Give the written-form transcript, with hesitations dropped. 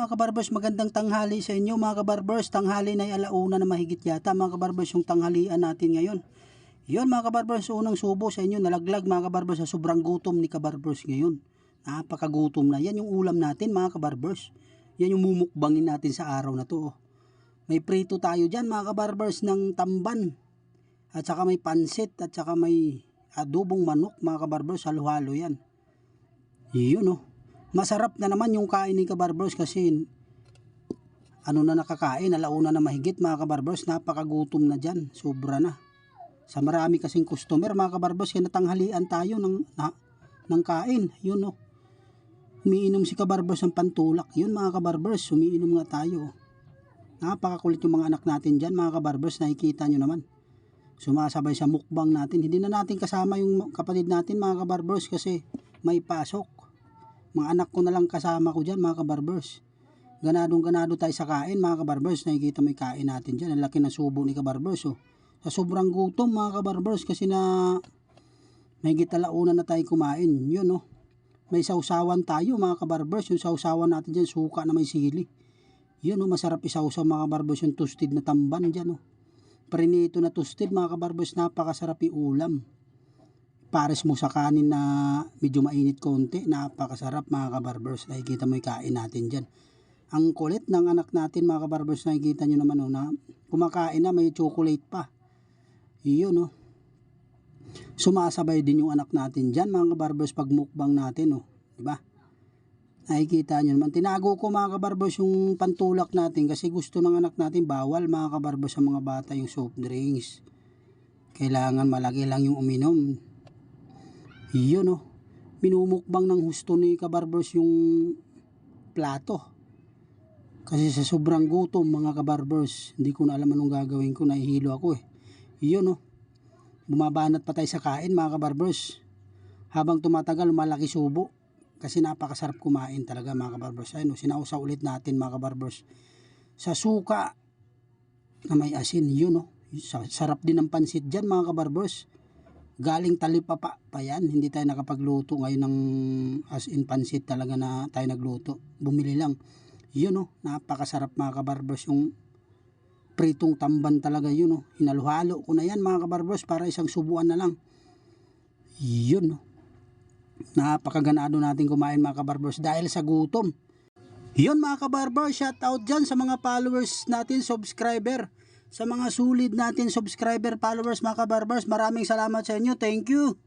mga kabarbers, magandang tanghali sa inyo mga kabarbers. Tanghali na ay alauna na mahigit yata mga kabarbers yung tanghalian natin ngayon. Yun mga kabarbers, unang subo sa inyo, nalaglag mga kabarbers sa sobrang gutom ni kabarbers ngayon. Napakagutom na, yan yung ulam natin mga kabarbers. Yan yung mumukbangin natin sa araw na to. May prito tayo dyan mga kabarbers ng tamban. At saka may pansit at saka may adobong manok mga kabarbers, halo-halo yan. Yun masarap na naman yung kain ni kabarbers kasi na nakakain, alauna na mahigit mga kabarbers, napakagutom na dyan, sobra na. Sa marami kasing customer mga kabarbers, kaya natanghalian tayo ng kain, yun umiinom si kabarbers ng pantulak, yun mga kabarbers, umiinom nga tayo. Napakakulit yung mga anak natin dyan mga kabarbers, nakikita nyo naman. Sumasabay sa mukbang natin, hindi na natin kasama yung kapatid natin mga kabarbers kasi may pasok. Mga anak ko na lang kasama ko dyan mga kabarbers. Ganadong-ganado tayo sa kain mga kabarbers. Nakikita mo yung kain natin dyan. Ang laki ng subo ni kabarbers. Sa sobrang gutom mga kabarbers kasi na mahigit alauna na tayo kumain. Yun may sausawan tayo mga kabarbers. Yung sausawan natin dyan, suka na may sili. Yun masarap isausaw mga kabarbers. Yung toasted na tamban dyan Prinito na toasted mga kabarbers. Napakasarap yung ulam. Pares mo sa kanin na medyo mainit konti, napakasarap mga kabarbers. Nakikita mo yung kain natin dyan. Ang kulit ng anak natin mga kabarbers, nakikita nyo naman na kumakain na, may chocolate pa. Iyon sumasabay din yung anak natin dyan mga kabarbers pag mukbang natin diba? Nakikita nyo naman, tinago ko mga kabarbers yung pantulak natin kasi gusto ng anak natin, bawal mga kabarbers sa mga bata yung soft drinks. Kailangan malaki lang yung uminom. Yun minumukbang ng husto ni kabarbers yung plato. Kasi sa sobrang gutom mga kabarbers, hindi ko na alam anong gagawin ko, nahihilo ako Yun bumabanat pa tayo sa kain mga kabarbers. Habang tumatagal, malaki subo. Kasi napakasarap kumain talaga mga kabarbers. Ayun sinausaw ulit natin mga kabarbers. Sa suka na may asin, yun sarap din ng pansit dyan mga kabarbers. Galing Talipapa pa yan, hindi tayo nakapagluto ngayon ng as in pansit talaga na tayo nagluto, bumili lang. Yun napakasarap mga kabarbers, yung pritong tamban talaga yun hinaluhalo ko na yan mga kabarbers para isang subuan na lang. Yun napakaganado natin kumain mga kabarbers dahil sa gutom. Yun mga kabarbers, shout out dyan sa mga followers natin, subscriber, sa mga sulit natin subscriber, followers mga kabarbers, maraming salamat sa inyo, thank you.